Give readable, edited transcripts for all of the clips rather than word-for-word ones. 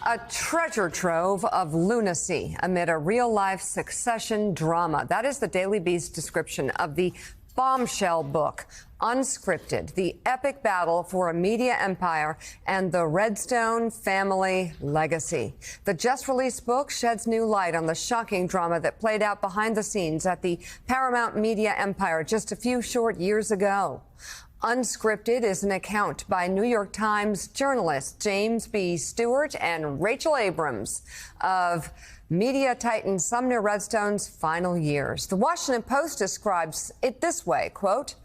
A treasure trove of lunacy amid a real-life succession drama. That is the Daily Beast description of the bombshell book, Unscripted, the epic battle for a media empire and the Redstone family legacy. The just-released book sheds new light on the shocking drama that played out behind the scenes at the Paramount media empire just a few short years ago. Unscripted is an account by New York Times journalists James B. Stewart and Rachel Abrams of media titan Sumner Redstone's final years. The Washington Post describes it this way, quote,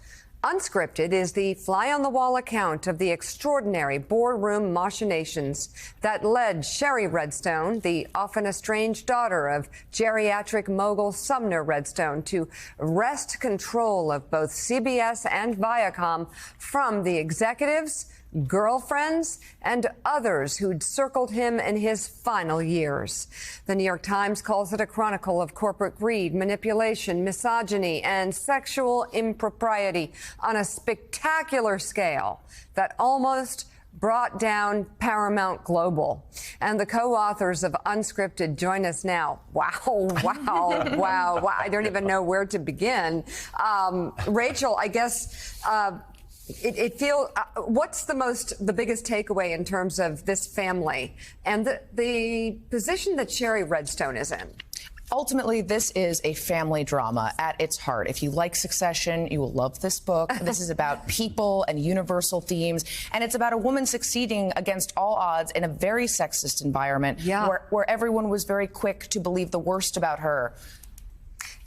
Unscripted is the fly-on-the-wall account of the extraordinary boardroom machinations that led Shari Redstone, the often estranged daughter of geriatric mogul Sumner Redstone, to wrest control of both CBS and Viacom from the executives, girlfriends, and others who'd circled him in his final years. The New York Times calls it a chronicle of corporate greed, manipulation, misogyny, and sexual impropriety on a spectacular scale that almost brought down Paramount Global. And the co-authors of Unscripted join us now. Wow. I don't even know where to begin. Rachel, I guess... what's the biggest takeaway in terms of this family and the position that Shari Redstone is in? Ultimately, this is a family drama at its heart. If you like Succession, you will love this book. This is about people and universal themes, and it's about a woman succeeding against all odds in a very sexist environment where everyone was very quick to believe the worst about her.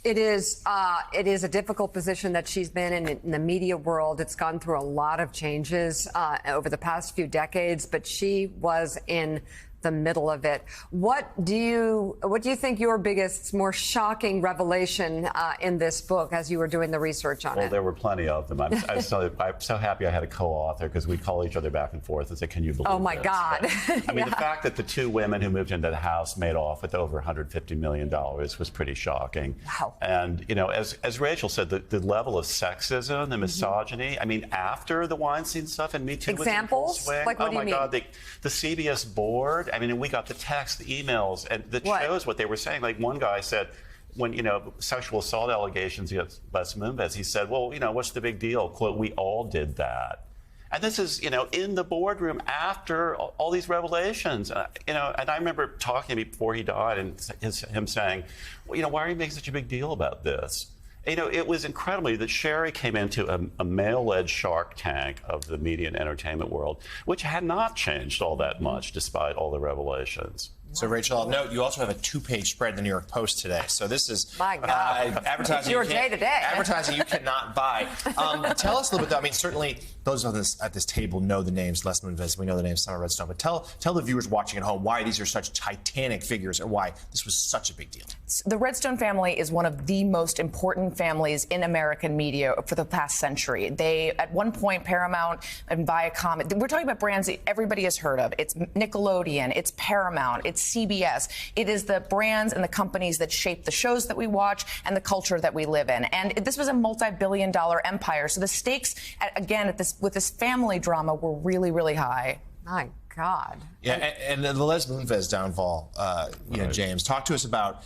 It is a difficult position that she's been in the media world. It's gone through a lot of changes over the past few decades, but she was in the middle of it. What do you think your biggest, more shocking revelation in this book as you were doing the research on it? Well, there were plenty of them. I'm so happy I had a co-author because we call each other back and forth and say, can you believe Oh, my this? God. But, I mean, the fact that the two women who moved into the house made off with over $150 million was pretty shocking. Wow. And, you know, as Rachel said, the level of sexism, the misogyny, I mean, after the Weinstein stuff and Me Too Examples? was in full swing. Like, what do you mean? Oh, my God, the CBS board, I mean, we got the texts, the emails, and that shows what they were saying. Like, one guy said, when, you know, sexual assault allegations against Les Moonves, he said, well, you know, what's the big deal? Quote, we all did that. And this is, you know, in the boardroom after all these revelations. You know, and I remember talking to him before he died and him saying, well, you know, why are you making such a big deal about this? You know, it was incredibly that Shari came into a male-led Shark Tank of the media and entertainment world, which had not changed all that much despite all the revelations. So, Rachel, I'll note you also have a two-page spread in the New York Post today. So this is my God. Advertising. It's your day today. Advertising you cannot buy. Tell us a little bit. I mean, certainly those of us at this table know the names Les Moonves. We know the name Sumner Redstone. But tell the viewers watching at home why these are such titanic figures and why this was such a big deal. The Redstone family is one of the most important families in American media for the past century. They, at one point, Paramount and Viacom, we're talking about brands that everybody has heard of. It's Nickelodeon, it's Paramount, it's CBS. It is the brands and the companies that shape the shows that we watch and the culture that we live in. And this was a multi-billion-dollar empire. So the stakes, with this family drama were really, really high. My God. Yeah, and the Les Moonves downfall, you know, James, talk to us about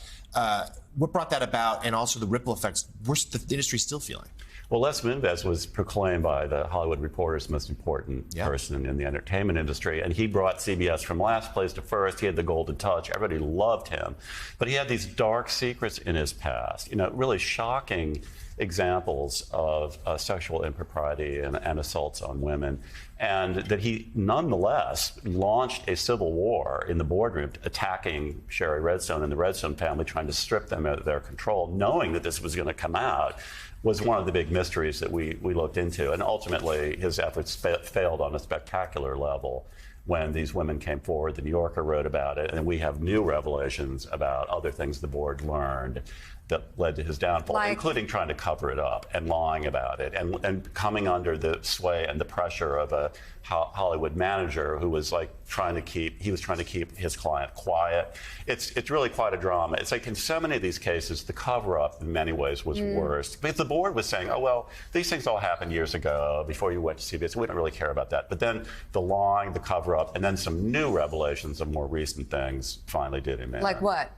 what brought that about and also the ripple effects the industry still feeling. Well, Les Moonves was proclaimed by the Hollywood Reporter's most important person in the entertainment industry, and he brought CBS from last place to first. He had the golden touch. Everybody loved him. But he had these dark secrets in his past, you know, really shocking examples of sexual impropriety and assaults on women, and that he nonetheless launched a civil war in the boardroom attacking Shari Redstone and the Redstone family, trying to strip them of their control, knowing that this was going to come out, was one of the big mysteries that we looked into. And ultimately, his efforts failed on a spectacular level when these women came forward. The New Yorker wrote about it, and we have new revelations about other things the board learned that led to his downfall, including trying to cover it up and lying about it and coming under the sway and the pressure of a Hollywood manager who was like trying to keep his client quiet. It's really quite a drama. It's like in so many of these cases, the cover-up in many ways was worse. Because the board was saying, oh, well, these things all happened years ago before you went to CBS. We don't really care about that. But then the lying, the cover-up, abrupt, and then some new revelations of more recent things finally did him in. Like what?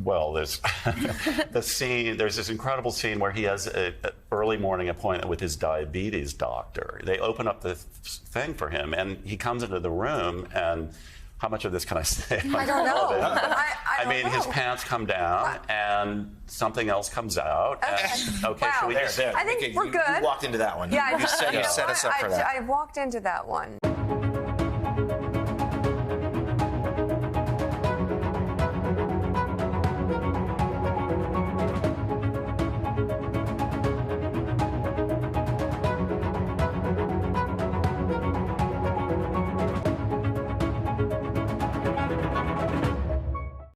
Well, there's the scene. There's this incredible scene where he has an early morning appointment with his diabetes doctor. They open up the thing for him, and he comes into the room. And how much of this can I say? I don't know. I mean, his pants come down, and something else comes out. Okay, wow. should we just? I think we're good. You walked into that one. Yeah, you set us up for that. I walked into that one.